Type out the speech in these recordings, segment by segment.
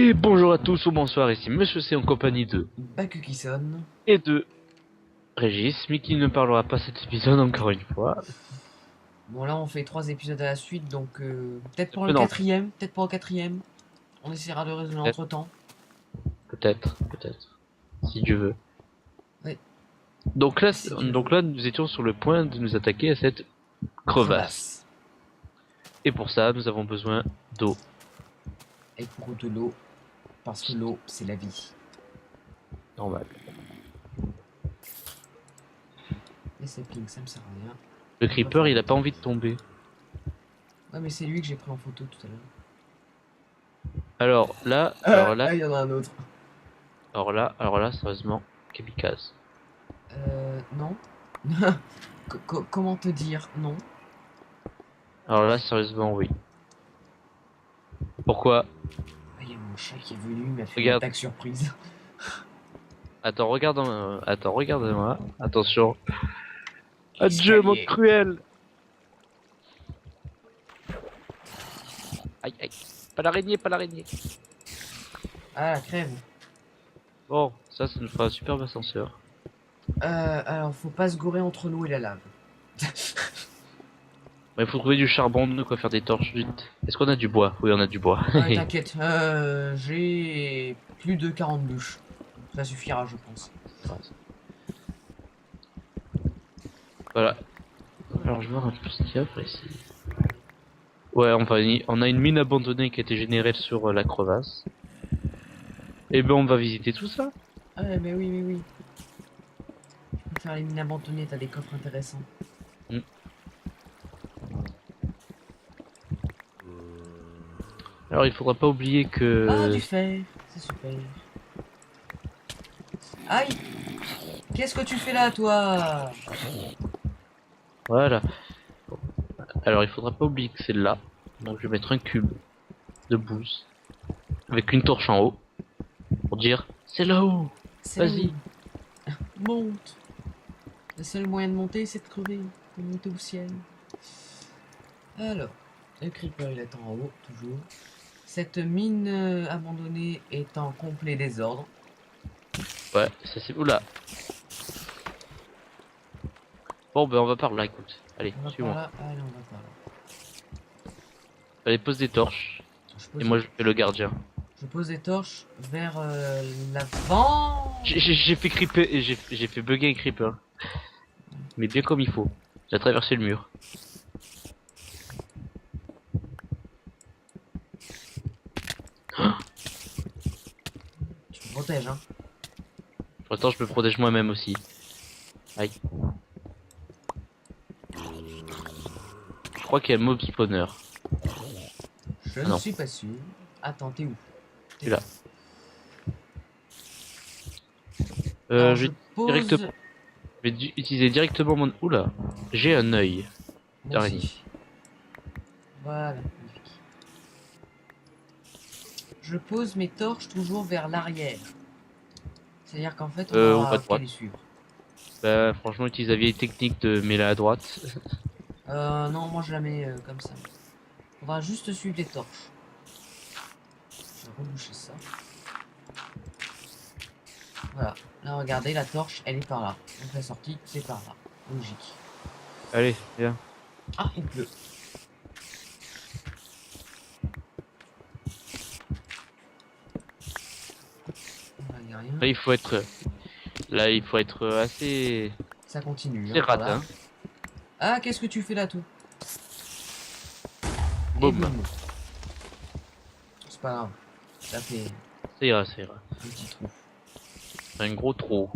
Et bonjour à tous ou bonsoir, ici Monsieur C en compagnie de Baku qui sonne. et de Régis, mais qui ne parlera pas cet épisode encore une fois. Bon là on fait 3 épisodes à la suite donc peut-être C'est pour peu le normal. quatrième, peut-être pour le quatrième. On essaiera de résoudre Peut-être, entre temps. peut-être, si Dieu veut. Ouais, Donc là, si Dieu donc veut. là, nous étions sur le point de nous attaquer à cette crevasse. Crevasse. Et pour ça, nous avons besoin d'eau. Et pour de l'eau, parce que l'eau c'est la vie. Normal. Et c'est pink, ça me sert à rien. Le On va creeper, faire il a le pas temps. envie de tomber. Ouais mais c'est lui que j'ai pris en photo tout à l'heure. Alors là, Il y en a un autre. alors là, sérieusement, kamikaze. Non. Comment te dire non? Alors là, sérieusement, oui. Pourquoi? Ah, il y a mon chat qui est venu, il m'a fait une Regarde. attaque surprise. Attends, attends, regarde-moi. Attention. Adieu, monde Escalier. cruel. Aïe, aïe. Pas l'araignée, pas l'araignée. Ah la crève. Bon, ça nous fera un superbe ascenseur. Alors faut pas se gourer entre l'eau et la lave. Bah, il faut trouver du charbon, de quoi faire des torches vite. Est-ce qu'on a du bois? Oui, on a du bois. Ah, t'inquiète, j'ai plus de 40 bûches. Ça suffira, je pense. Voilà. Alors, je vais voir un peu ce qu'il y a par ici. Ouais, enfin, on a une mine abandonnée qui a été générée sur la crevasse. Et ben, on va visiter tout ça. Ah, mais oui, mais oui. Tu peux faire les mines abandonnées, t'as des coffres intéressants. Mm. Alors, il faudra pas oublier Ah, que... du fer, c'est super. Aïe! Qu'est-ce que tu fais là, toi? Voilà. Alors, il faudra pas oublier que c'est là. Donc, je vais mettre un cube de bouse. Avec une torche en haut. Pour dire, c'est là-haut. C'est là Vas-y. où? Monte! Le seul moyen de monter, c'est de crever. De monter au ciel. Alors, le creeper, il est en haut, toujours. Cette mine abandonnée est en complet désordre. Ouais, ça c'est... Oula. Bon, ben, on va par là, écoute. Allez, On va par suis-moi. là, allez, on va par là. Allez, pose des torches. Je Et pose, moi, je fais le gardien. je pose des torches vers l'avant. J'ai fait creeper et j'ai fait bugger un creeper. Mais bien comme il faut. J'ai traversé le mur. Tu me protèges, hein. Pour l'instant, je me protège moi-même aussi. Aïe. Je crois qu'il y a un mob spawner. Je Ah ne non, suis pas sûr. Attends, t'es où? c'est là. Alors, Je je vais pose. directement... je vais utiliser directement mon... Oula. J'ai un œil Moi d'araignée. aussi. Voilà, magnifique. Je pose mes torches toujours vers l'arrière. C'est-à-dire qu'en fait, on On va à aura qu'à droite. les suivre. Bah, franchement, utilise la vieille technique de mets la à droite. Non, moi je la mets comme ça. Faudra juste suivre les torches. Je vais reboucher ça. Voilà. Là, regardez, la torche, elle est par là. Donc la sortie, c'est par là. Logique. Allez, viens. Ah, il pleut. Là, il n'y a rien. Là, il faut être... Là, il faut être assez... Ça continue. C'est Hein, rate, voilà. hein. Ah, qu'est-ce que tu fais là, toi? Et Boum. boum. C'est pas grave. Ça fait Ça ira, ça ira. un petit trou. C'est un gros trou.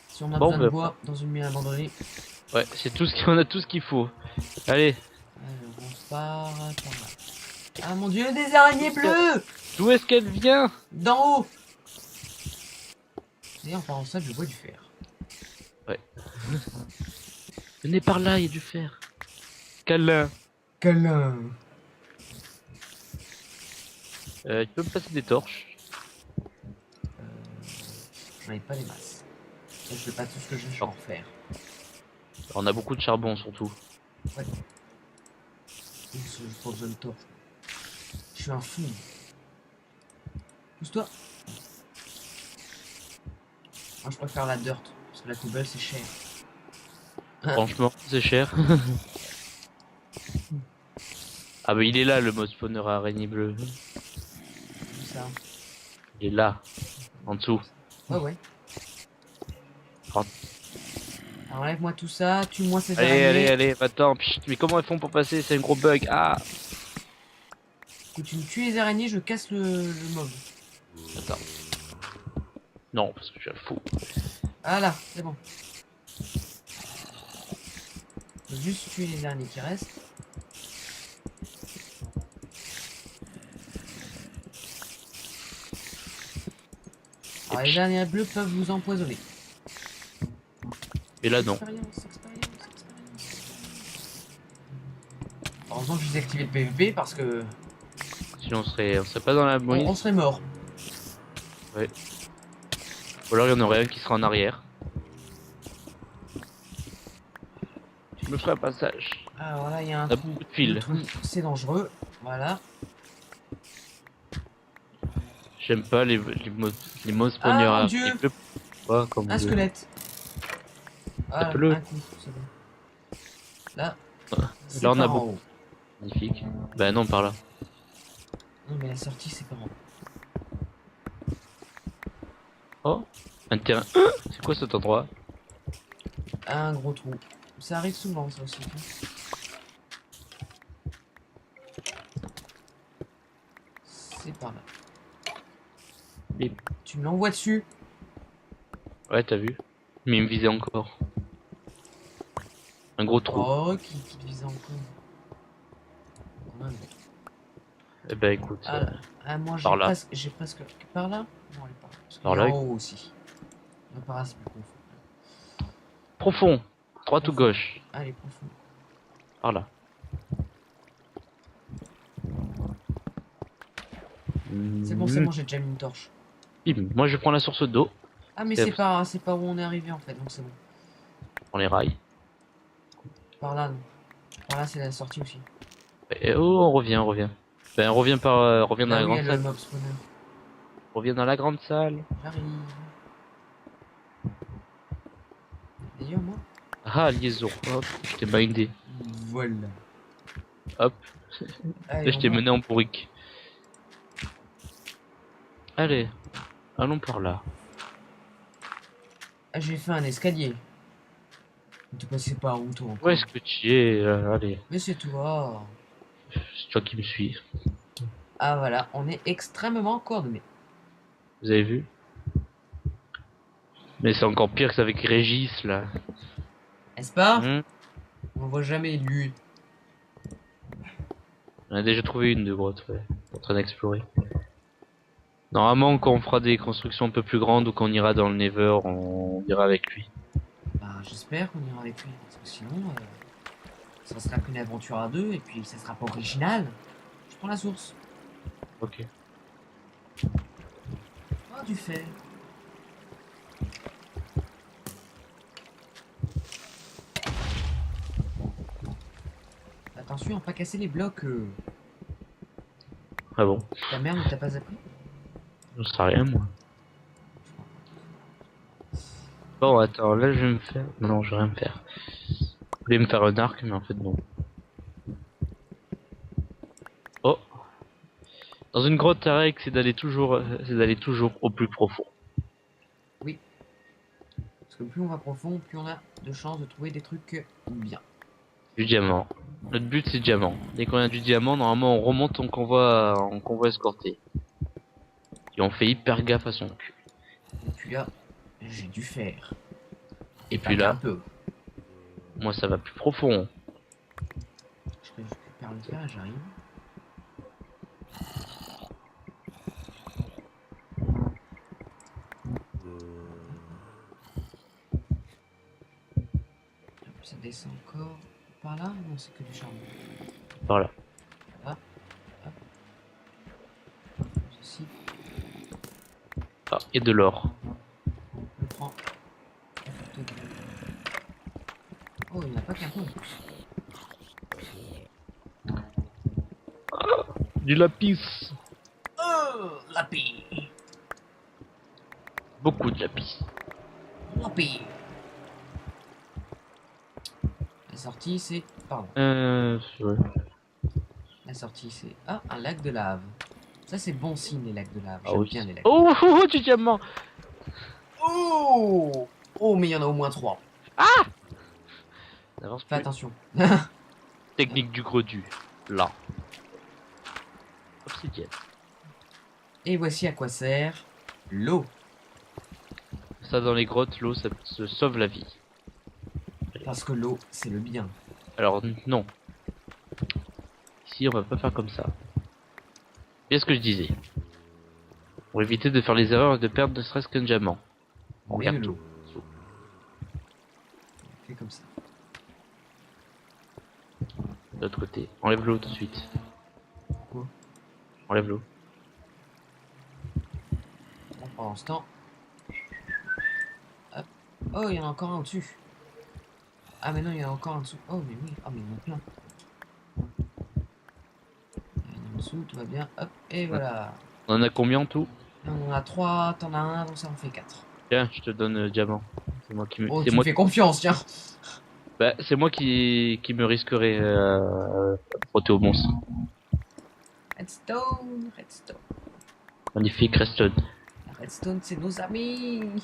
Si on a Bon, besoin de ben, bois dans une mine abandonnée, ouais, c'est tout ce qu'on a, tout ce qu'il faut. Allez, alors on part par là. Ah mon dieu, des araignées bleues! d'où est-ce qu'elle vient? D'en haut! Et en parlant de ça, je vois du fer. Ouais. Venez par là, il y a du fer. Câlin. Câlin! Tu peux me passer des torches? J'en ai pas des masses. Et je sais pas tout ce que j'ai, je vais en refaire. On a beaucoup de charbon surtout. Ouais. J'ai pas besoin de torche. Je suis un fou. Pousse-toi. Moi je préfère la dirt, parce que la cobble c'est cher. Franchement, c'est cher. Ah bah il est là le mode spawner à araignée bleue. Tout ça. Il est là, en dessous. Ouais, ouais. Rentre. Alors enlève-moi tout ça, tue-moi ces Allez, allez, araignées. allez, va-t'en. Pchit, mais comment ils font pour passer? C'est un gros bug. Ah! Quand tu me tues les araignées, je casse le mob. Attends. Non, parce que je suis un fou. Ah là, c'est bon. Faut juste tuer les araignées qui restent. Et Alors les puis, araignées bleues peuvent vous empoisonner. et là non. Expérience. Heureusement que je vous ai activé le PVP parce que Sinon on serait pas dans la on bruit. serait mort. Ouais. Ou alors il y en aurait un qui sera en arrière. Je me ferai un passage. Alors là, il y a un On a trou. beaucoup de fils. Le trou, c'est dangereux. Voilà. J'aime pas les mots spawners Ah mon à dieu! araignée bleue. Pas comme Un Dieu. squelette. Ah, Tape-le. un coup, c'est bon. Là, c'est Là on a par en beaucoup. haut. Magnifique. Bah non, par là. Non, mais la sortie, c'est par en haut. Oh, un terrain. C'est quoi cet endroit? Un gros trou. Ça arrive souvent, ça aussi. C'est par là. Bip. Tu me l'envoies dessus. Ouais, t'as vu? Mais il me visait encore. Un gros trou. Oh, qui te vise encore. Quand même. Eh ben écoute, Moi par là. j'ai presque. Par là? Non, elle est par là. Parce qu'il Par y a là. en haut aussi. Non, par là, c'est plus profond. Profond. Droite ou Profond. gauche? Allez, profond. Par là. C'est bon, j'ai déjà mis une torche. Bim. Moi je prends la source d'eau. Ah, mais C'est c'est pas où on est arrivé en fait, donc c'est bon. dans les rails. Par là, non. Par là, c'est la sortie aussi. Et oh, on revient. Ben revient revient dans Là la où il y grande a le salle. mob spawner. Revient dans la grande salle. J'arrive. D'ailleurs, moi. Ah, liaison. Hop, je t'ai bindé. Voilà. Hop, Allez, là je on t'ai monte. mené en bourrique. Allez, allons par là. Ah, j'ai fait un escalier. Tu passais par où, toi, Où encore? est-ce que tu es? Allez, Mais c'est toi. c'est toi qui me suis. Ah, voilà, on est extrêmement coordonnés. Vous avez vu? Mais c'est encore pire que ça avec Régis là. N'est-ce pas? Hmm. On voit jamais lui. On a déjà trouvé une de grotte, ouais. En train d'explorer. Normalement, quand on fera des constructions un peu plus grandes ou qu'on ira dans le Nether, on ira avec lui. Bah, j'espère qu'on ira avec lui. Parce que sinon, ça sera qu'une aventure à deux et puis ça sera pas original. Je prends la source. Ok. Oh, du fer. Attention à pas casser les blocs. Ah bon? Ta mère ne t'a pas appris? Je sais rien moi. Bon, attends, là je vais me faire. Non, je vais rien me faire. Je voulais me faire un arc, mais en fait non. Oh! Dans une grotte, Tarek, c'est d'aller toujours au plus profond. Oui. Parce que plus on va profond, plus on a de chances de trouver des trucs bien. Du diamant. Notre but c'est diamant. Dès qu'on a du diamant, normalement on remonte en convoi escorté. Et on fait hyper gaffe à son cul. Et puis là, j'ai du fer. Et Pas puis qu'un là, peu. moi ça va plus profond. Je récupère le fer et j'arrive. Ça descend encore. Par là? Non, c'est que du charbon. Voilà. Là. Hop. Ceci. Ah, et de l'or. Je le prends. Oh, il n'y en a pas qu'un peu en plus. Du lapis. Lapis. Beaucoup de lapis. Lapis. La sortie, c'est... Pardon. Ouais. La sortie, c'est... Ah, un lac de lave. Ça, c'est bon signe, les lacs de lave. Ah J'aime oui. bien les lacs de Oh, lave. oh, oh, du diamant. Oh Oh, mais il y en a au moins 3. N'avance Fais plus. attention. Technique du gros là. Obsidienne. Et voici à quoi sert l'eau. Ça, dans les grottes, l'eau, ça se sauve la vie. Parce que l'eau, c'est le bien. Alors, non. Ici, on va pas faire comme ça. C'est ce que je disais. Pour éviter de faire les erreurs et de perdre ne serait-ce qu'un diamant. On Mais de regarde tout. l'eau. Fais comme ça. De l'autre côté. Enlève l'eau tout de suite. Quoi? Enlève l'eau. Bon, pendant ce temps... Hop. Oh, il y en a encore un au-dessus. Ah, mais non, il y en a encore un dessous. Oh, mais oui. Oh, mais il y en a plein. Il y en a en dessous, tout va bien. Hop, et voilà. On en a combien en tout? On en a 3, t'en as un, donc ça en fait 4. Tiens, je te donne le diamant. C'est moi qui me... Oh, c'est tu me moi... fais confiance, tiens. Bah, c'est moi qui me risquerais frotter au monstre. Redstone, redstone. Magnifique Reston. La redstone, c'est nos amis.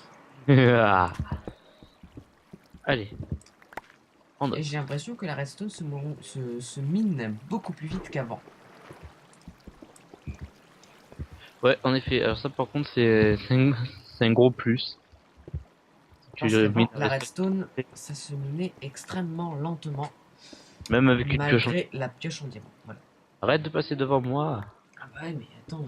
Ah. Allez. On Et j'ai l'impression que la redstone se mine beaucoup plus vite qu'avant. Ouais, en effet. Alors ça, par contre, c'est un gros plus. Tu Parce le qu'avant, mines la redstone, ça se minait extrêmement lentement, même avec une pioche. malgré la pioche en diamant. Voilà. Arrête de passer devant moi. Ah bah ouais, mais attends.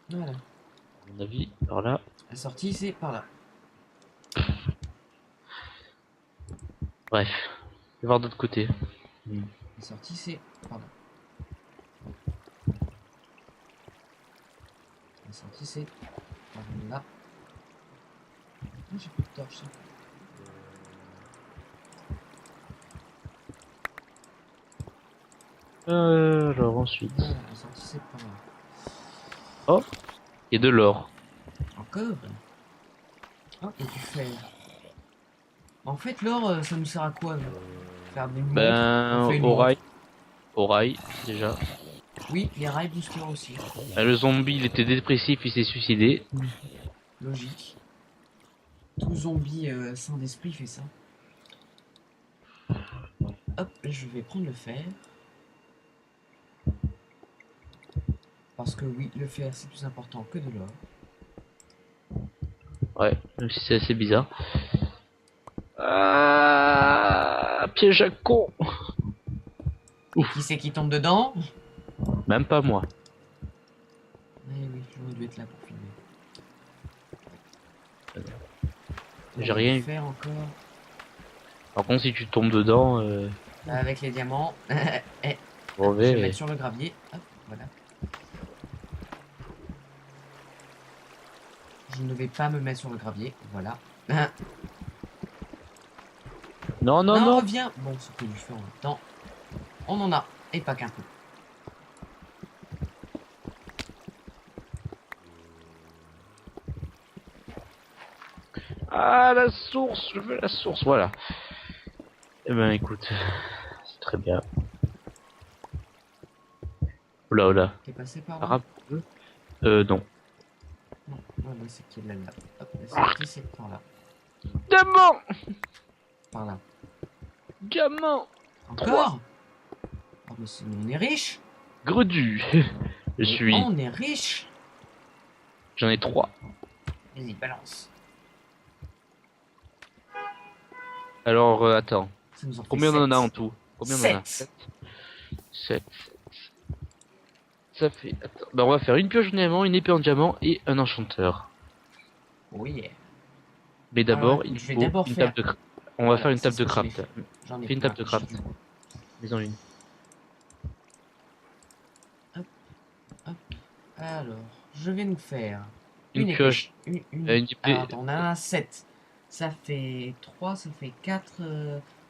Voilà. À mon avis, par là. La sortie, c'est par là. Bref. Je vais voir d'autre côté. La sortie, c'est par là. La sortie, c'est par là. Ah, j'ai plus de torche. Ça. Alors ensuite. Ah, la sortie, c'est par là. Oh, il y a de l'or. Encore. Oh, et du fer. En fait, l'or, ça nous sert à quoi, nous? Faire des montres. On fait une Au rail. montre. Au rail, déjà. Oui, les rails boostent l'or aussi. Le zombie, il était dépressif, il s'est suicidé. Logique. Tout zombie sain d'esprit fait ça. Hop, je vais prendre le fer. Parce que oui, le fer c'est plus important que de l'or. Ouais, même si c'est assez bizarre. Ah, piège à con. Et qui c'est qui tombe dedans? Même pas moi. Eh oui, j'aurais dû être là pour filmer. J'ai rien eu. Faire encore. Par contre, si tu tombes dedans, Avec les diamants. Je mauvais. vais mettre sur le gravier. Hop, voilà. Je ne vais pas me mettre sur le gravier. Voilà. Non, non, Non, non. reviens. Bon, c'était du feu en même temps. On en a. Et pas qu'un peu. Ah, la source, je veux la source, voilà. Eh ben, écoute, c'est très bien. Oula, oula. T'es passé par là? Arabe, non. Non, ouais, bah, c'est qu'il y a de la lave. Hop, la sortie c'est par là. Diamant! Par là. Diamant! Encore? Oh, mais on est riche! Gredu! Je Mais suis. on est riche! J'en ai 3. Vas-y, balance. Alors, attends. Ça nous en fait Combien on en a 7. en tout? Combien on en a? 7. 7. Ça fait. Attends. Bah, on va faire une pioche en diamant, une épée en diamant et un enchanteur. Oui. Yeah. Mais d'abord, ouais, il je vais faut d'abord une faire- table de craft. On va faire une c'est table ce de que je vais craft. faire. J'en ai Fais une plein, table de j'ai craft. du bois. Mets-en une. Alors, je vais nous faire Une épée. pioche. Une... Une épée. Alors, attends, on en a 7. Ça fait 3, ça fait 4.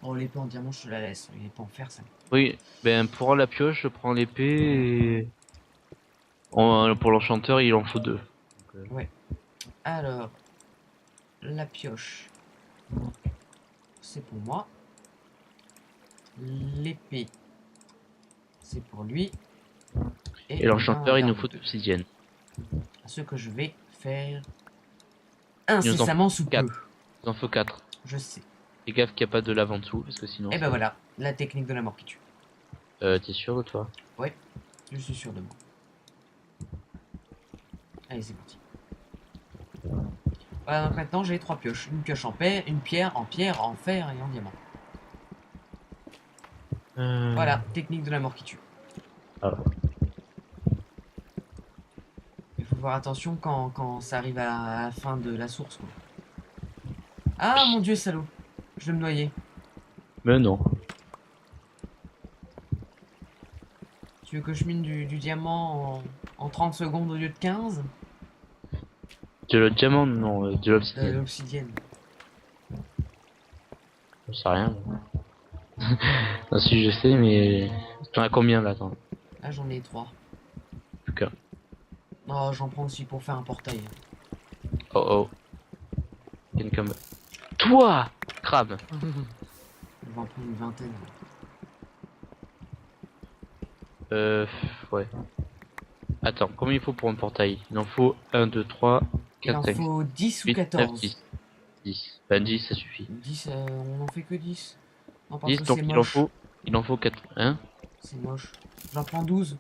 Oh, l'épée en diamant, je te la laisse. L'épée en fer, ça. Oui, ben pour la pioche, je prends l'épée et pour l'enchanteur, il en faut deux. Donc, Ouais. Alors, la pioche, c'est pour moi. L'épée, c'est pour lui. Et Et on va en l'enchanteur, il nous garder faut de deux. l'obsidienne. Ce que je vais faire Il nous en faut incessamment sous peu. 4. Il nous en faut 4. Je sais. Fais gaffe qu'il n'y a pas de lave en dessous, parce que sinon Et ben c'est... voilà, la technique de la mort qui tue. T'es sûr de toi? Ouais, je suis sûr de moi. Allez, c'est parti. Voilà, donc maintenant j'ai 3 pioches. Une pioche en paix, une pierre, en fer et en diamant. Voilà, technique de la mort qui tue. Ah. Il faut faire attention quand ça arrive à la fin de la source, quoi. Ah mon dieu, salaud. Je vais me noyer. Mais non. Tu veux que je mine du diamant en 30 secondes au lieu de 15? De le diamant, non, de l'obsidienne. L'obsidienne. Je sais rien. Non, si je sais, mais... T'en as combien là, attends? Là j'en ai 3. Plus qu'un. Oh, j'en prends aussi pour faire un portail. Oh oh. Quelqu'un me... Toi! Crame! Je vais en prendre une vingtaine. Ouais. Attends, combien il faut pour un portail? Il en faut 1, 2, 3, Il en 4, 5, faut 10 ou 8, 9, 14. 10. 10. Ben 10, ça suffit. 10, on en fait que 10. Non, parce 10, que donc c'est moche. il en faut 4. Hein? C'est moche. J'en prends 12.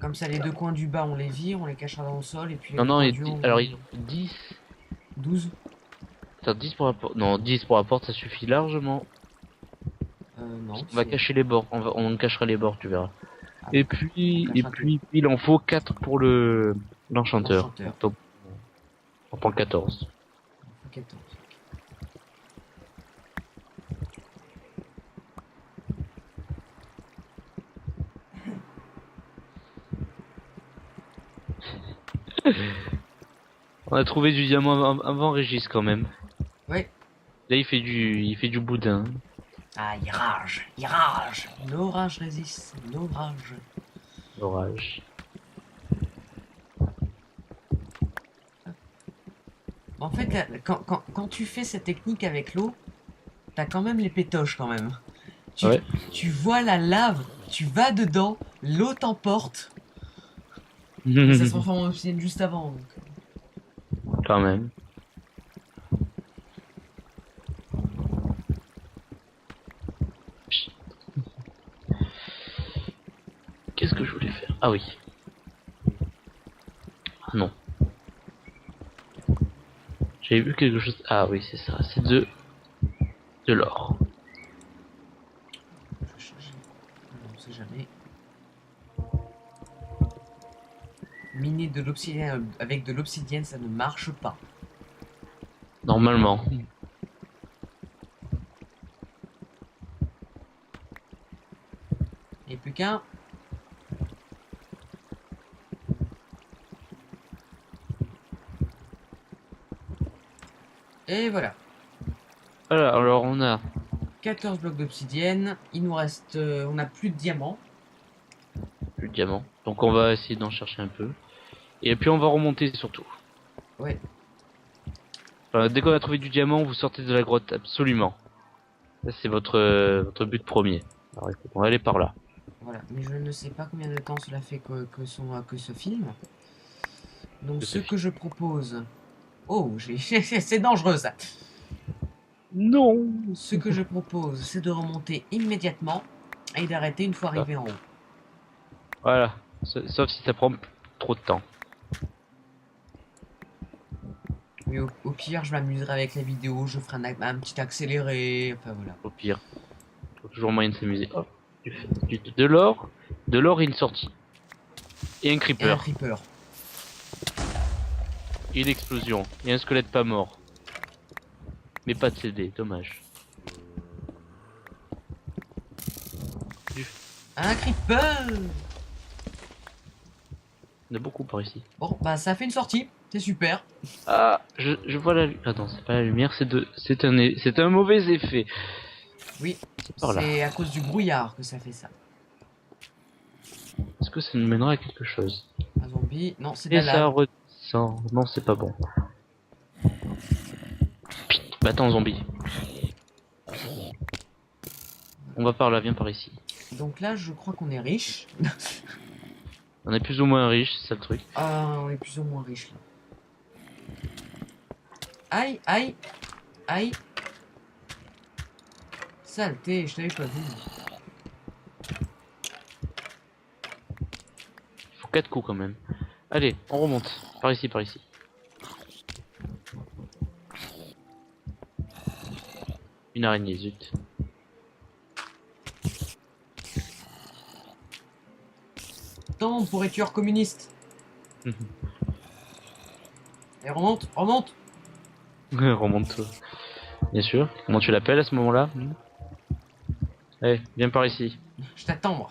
Comme ça, les deux coins du bas, on les vire, on les cachera dans le sol. Et puis les Non, deux non, coins du haut, alors il en faut 10. 12. Attends, 10 pour la porte. Non, 10 pour la porte, ça suffit largement. Non, On va c'est... cacher les bords. On cachera les bords, tu verras. Ah, Et on cachera tout. puis, il en faut 4 pour l'enchanteur. L'enchanteur. Donc, on prend 14. Il en faut 14. On a trouvé du diamant avant Régis quand même. Ouais. Là, il fait du boudin. Ah, il rage. Il rage. L'orage résiste. L'orage. L'orage. En fait, là, quand tu fais cette technique avec l'eau, t'as quand même les pétoches quand même. Tu, Ouais. tu vois la lave, tu vas dedans, l'eau t'emporte. Ça se transforme en obsidienne juste avant. Donc. Quand même. Qu'est-ce que je voulais faire? Ah oui. Ah non. J'avais vu quelque chose. Ah oui, c'est ça. C'est de l'or. Je vais changer. On sait jamais. Miner de l'obsidienne avec de l'obsidienne, ça ne marche pas. Normalement. Et plus qu'un. Et voilà. Voilà, alors on a 14 blocs d'obsidienne. Il nous reste. On n'a plus de diamants. le diamant. Donc on va essayer d'en chercher un peu. Et puis on va remonter surtout. Ouais. Enfin, dès qu'on a trouvé du diamant, vous sortez de la grotte, absolument. Ça c'est votre but premier. Alors écoute, on va aller par là. Voilà. Mais je ne sais pas combien de temps cela fait que ce film. Donc Que ce ce que je propose. Oh, c'est dangereux ça. Non. Ce que je propose, c'est de remonter immédiatement et d'arrêter une fois Ah. arrivé en haut. Voilà. Sauf si ça prend trop de temps. Mais au pire, je m'amuserai avec la vidéo, je ferai un petit accéléré, enfin voilà. Au pire. Faut toujours moyen de s'amuser. Hop. De l'or. De l'or et une sortie. Et un Et un creeper. creeper. Et une explosion. Et un squelette pas mort. Mais pas de CD, dommage. Un creeper. Il y en a beaucoup par ici. Bon, bah ça fait une sortie, c'est super. Ah, je vois la lumière. Ah non, c'est pas la lumière, c'est un mauvais effet. Oui, C'est par là. c'est à cause du brouillard que ça fait ça. Est-ce que ça nous mènera à quelque chose? Un zombie, non, c'est de Et la ça lave. redescend. Non, c'est pas bon. Bah attends, zombie. On va par là, viens par ici. Donc là, je crois qu'on est riche. On est plus ou moins riche, c'est ça le truc. Ah, on est plus ou moins riche là. Aïe, aïe, aïe. Saleté, je t'avais pas vu. Il faut 4 coups quand même. Allez, on remonte. Par ici, par ici. Une araignée, zut. Temps pour être tueur communiste. Et remonte, remonte. Remonte-toi. Bien sûr. Comment tu l'appelles à ce moment-là? Allez, viens par ici. Je t'attends, moi.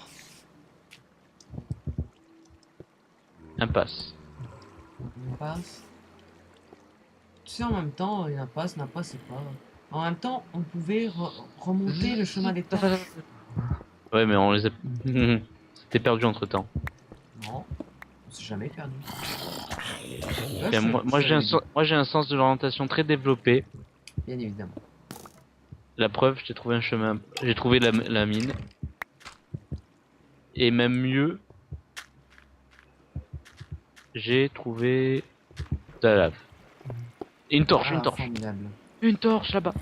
Impasse. Une impasse. Tu sais, en même temps, une impasse, c'est pas. En même temps, on pouvait remonter le chemin des torches. Ouais, mais on les a... C'était perdu entre temps. Non, on s'est jamais perdu. Bien, moi j'ai un sens de l'orientation très développé. Bien évidemment. La preuve, j'ai trouvé un chemin. J'ai trouvé la mine. Et même mieux, j'ai trouvé de la lave. Et une torche, une Ah, torche. formidable. Une torche là-bas.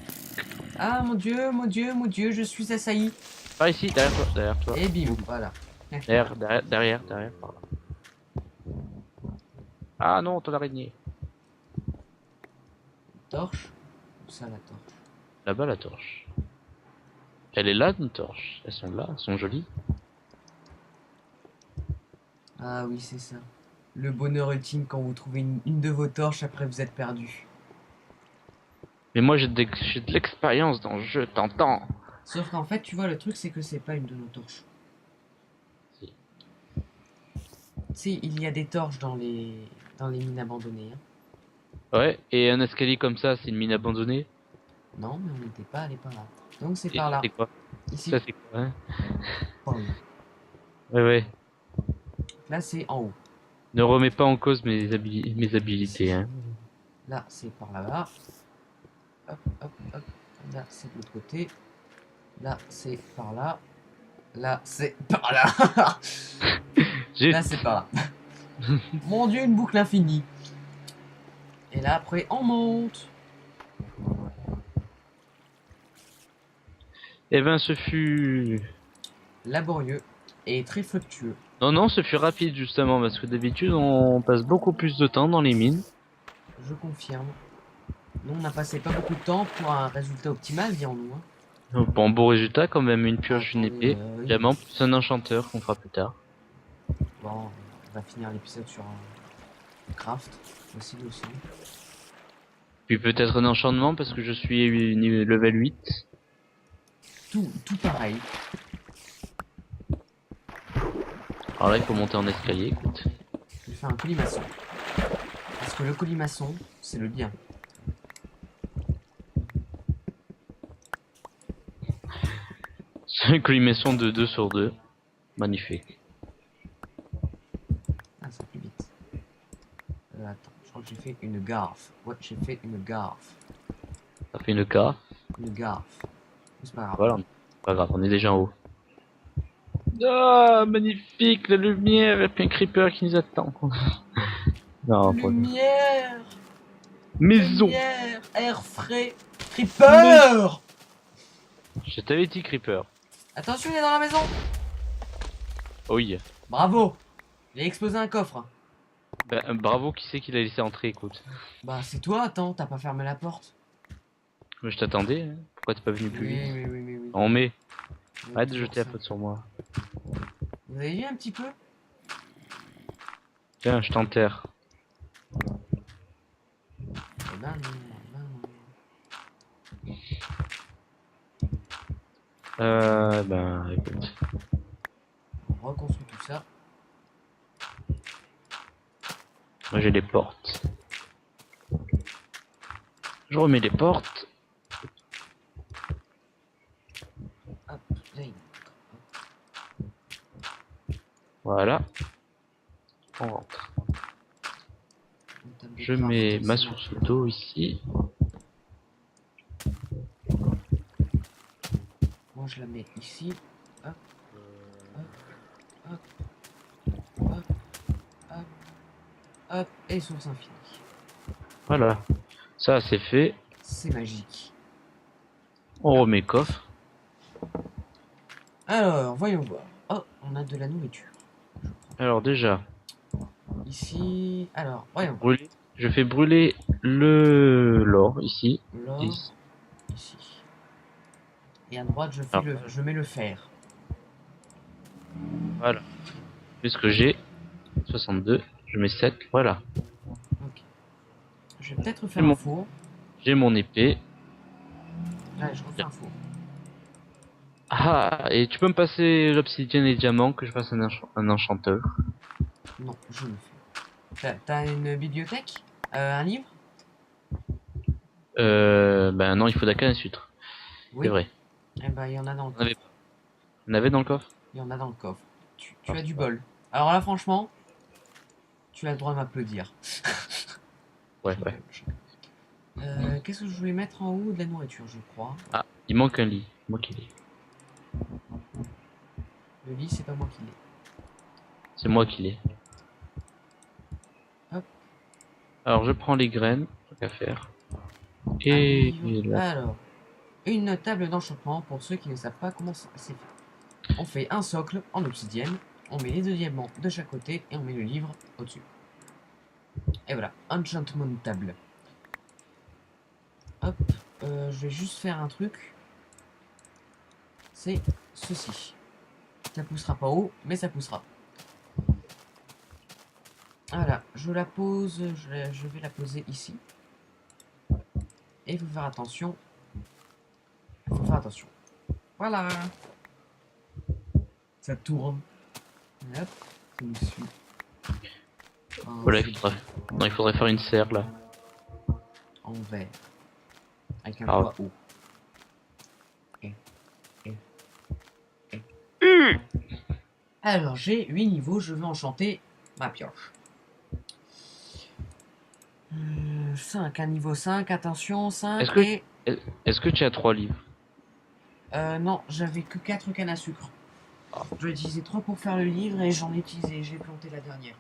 Ah, mon dieu, mon dieu, mon dieu, je suis assailli. Par ici, derrière toi. Et bim, voilà. Derrière, par là. Ah non, ton araignée. Torche. Où ça, la torche? Là-bas, la torche. Elle est là, une torche. Elles sont là, elles sont jolies. Ah oui, c'est ça. Le bonheur ultime quand vous trouvez une de vos torches après vous êtes perdu. Mais moi, j'ai de l'expérience dans le jeu, t'entends? Sauf qu'en fait, tu vois, le truc, c'est que c'est pas une de nos torches. Si. Tu sais, il y a des torches dans les mines abandonnées. Hein. Ouais, et un escalier comme ça, c'est une mine abandonnée. Non, mais on n'était pas allé par là. Donc c'est Et par ça, là. c'est quoi? Ici. Ça, c'est quoi, hein? Pam. Ouais, ouais. Là, c'est en haut. Ne remets pas en cause mes Ici. habilités, hein. Là, c'est par là-bas. Hop, hop, hop. Là, c'est de l'autre côté. Là, c'est par là. Là, c'est par là. J'ai... Là, c'est par là. Mon dieu, une boucle infinie. Et là, après, on monte. Eh ben, ce fut... Laborieux et très fructueux. Non, non, ce fut rapide, justement, parce que d'habitude, on passe beaucoup plus de temps dans les mines. Je confirme. Nous, on a passé pas beaucoup de temps pour un résultat optimal, dirons-nous. Hein. Bon, beau résultat, quand même, une pioche, une Attendez, épée. oui. Diamant, plus un enchanteur qu'on fera plus tard. Bon, on va finir l'épisode sur un craft. Possible aussi. Puis peut-être un enchantement, parce que je suis level 8. Tout pareil. Alors là, il faut monter en escalier, écoute. Je vais faire un colimaçon. Parce que le colimaçon, c'est le bien. C'est une colimaçon de 2 sur 2. Magnifique. Ah, ça plus vite. Attends, je crois que j'ai fait une gaffe. Ouais, j'ai fait une gaffe. Ça fait une K. Une gaffe. C'est pas grave. Voilà, pas grave, on est déjà en haut. Ah, magnifique, la lumière, et puis un creeper qui nous attend. Non, pas... Lumière, Maison. lumière, air frais, creeper. Je t'avais dit creeper. Attention, il est dans la maison. Oh yeah. Bravo. J'ai explosé un coffre. Ben, bravo, qui c'est qui l'a laissé entrer, écoute. Bah c'est toi, attends, t'as pas fermé la porte. Mais je t'attendais, hein. Pourquoi t'es pas venu plus vite? Oui. On met. Oui, Arrête de toujours jeter la ça. faute sur moi. Vous avez vu un petit peu? Tiens, je t'enterre. Eh ben non. Ben, écoute. On reconstruit tout ça. Moi j'ai les portes. Je remets les portes. Hop, là, il- Voilà. On rentre. une table de Je craft, mets ma c'est source naturel. d'eau ici. Moi, je la mets ici. Hop, hop, hop, hop, hop, hop, et source infinie. Voilà. Ça c'est fait. C'est magique. On remet coffre. Alors, voyons voir. Oh, on a de la nourriture. Alors déjà, Ici, alors, voyons voir. brûler. Je fais brûler le l'or ici. L'or, Ici. ici. Et à droite, Alors, je mets le fer. voilà. Puisque j'ai 62, je mets 7. Voilà. Ok. Je vais peut-être J'ai faire un mon, four. j'ai mon épée. Ouais, je refais un four. Ah, et tu peux me passer l'obsidienne et le diamant que je fasse un enchanteur. Non, je le fais. T'as une bibliothèque? Un livre? Ben non, il faut d'accord à sucre. C'est Oui. vrai. Eh ben, il y en a dans le On avait, coffre. on avait dans le coffre? Il y en a dans le coffre. Tu Ah, as du ouais. bol. Alors là, franchement, tu as le droit de m'applaudir. Ouais, Je ouais. rigole, je rigole. Qu'est-ce que je voulais mettre en haut? De la nourriture, je crois. Ah, il manque un lit. Moi qui l'ai. Le lit, c'est pas moi qui l'ai. C'est moi qui l'ai. Hop, Alors je prends les graines, tant qu'à faire. un Et livre. là, Alors, une table d'enchantement pour ceux qui ne savent pas comment c'est fait. On fait un socle en obsidienne, on met les deux diamants de chaque côté et on met le livre au-dessus. Et voilà, enchantment table. Hop, je vais juste faire un truc. C'est ceci. Ça poussera pas haut, mais ça poussera. Voilà, je la pose, je vais la poser ici. Et il faut faire attention. Il faut faire attention. Voilà. Ça tourne. Hop, ça me suit. voilà, il faudrait... Non, il faudrait faire une serre là. En vert. Avec un Ah. toit haut. Alors, j'ai 8 niveaux, je vais enchanter ma pioche. 5, un niveau 5, attention, 5 Est-ce que, et... est-ce que tu as 3 livres? non, j'avais que 4 cannes à sucre. Je vais utiliser 3 pour faire le livre et j'en ai utilisé, j'ai planté la dernière.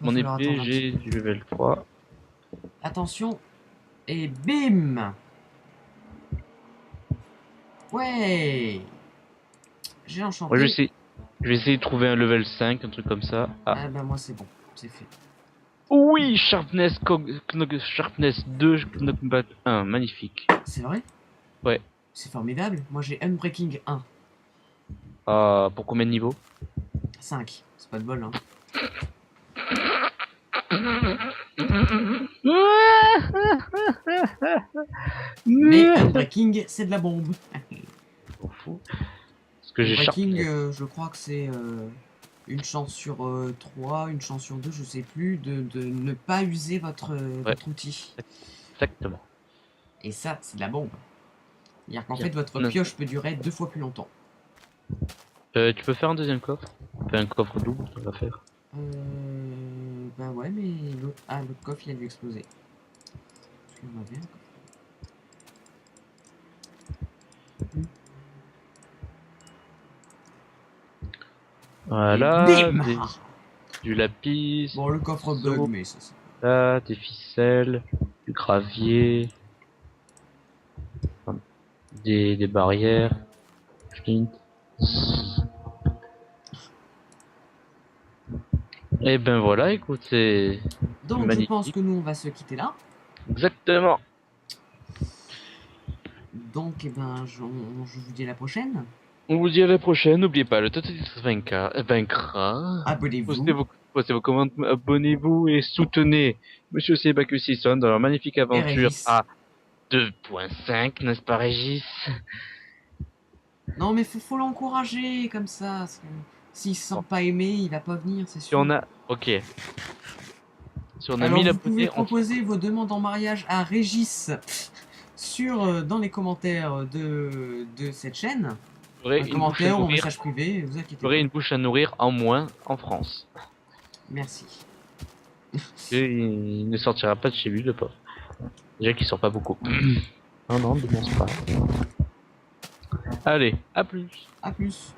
Va Mon falloir épée, attendre un petit j'ai peu. du level 3. Attention, et bim! Ouais! J'ai Moi enchanté. je vais essayer de trouver un level 5, un truc comme ça. Ah. Ah bah moi c'est bon, c'est fait. Oui, Sharpness 2, Knockback 1, magnifique. C'est vrai? Ouais. C'est formidable. Moi j'ai Unbreaking 1, Ah, pour combien de niveaux? 5. C'est pas de bol, hein. Mais Unbreaking, c'est de la bombe. Je m'en fous. Parce que j'ai Unbreaking, Sharpness. je crois que c'est une chance sur 3, une chance sur 2, je sais plus, de ne pas user votre, Ouais, votre outil. exactement. Et ça, c'est de la bombe. C'est-à-dire qu'en Bien. fait, votre Non. pioche peut durer 2 fois plus longtemps. Tu peux faire un deuxième coffre? Enfin, un coffre double, ça va faire. Bah ouais, mais l'autre... Ah, l'autre coffre, il a dû exploser. Parce qu'il y en avait un coffre. Et Voilà, bim! du lapis, Bon, le coffre bug, mais ça c'est... là, des ficelles, du gravier, des barrières, flint. Et ben voilà, écoute, c'est Donc, je pense magnifique. que nous, on va se quitter là. Exactement. Donc, eh ben, je vous dis à la prochaine. On vous dit à la prochaine. N'oubliez pas, le totaliste vaincra. Abonnez-vous. Postez vos commentaires, abonnez-vous et soutenez Monsieur Sebacus Sisson dans leur magnifique Et aventure Régis. à 2.5, n'est-ce pas Régis? Non, mais faut l'encourager comme ça. Parce que s'il se sent Bon, pas aimé, il va pas venir, c'est si on sûr. a... Ok. Si on a Alors 1000 vous pouvez abonnés, proposer vos demandes en mariage à Régis dans les commentaires de cette chaîne. on aurait Un une bouche à commentaire ou un nourrir, message privé, vous on inquiétez aurait pas. une bouche à nourrir en moins en France. Merci. Et il ne sortira pas de chez lui, le pauvre. Déjà qu'il sort pas beaucoup. Non, non, dénonce pas. Allez, à plus. À plus.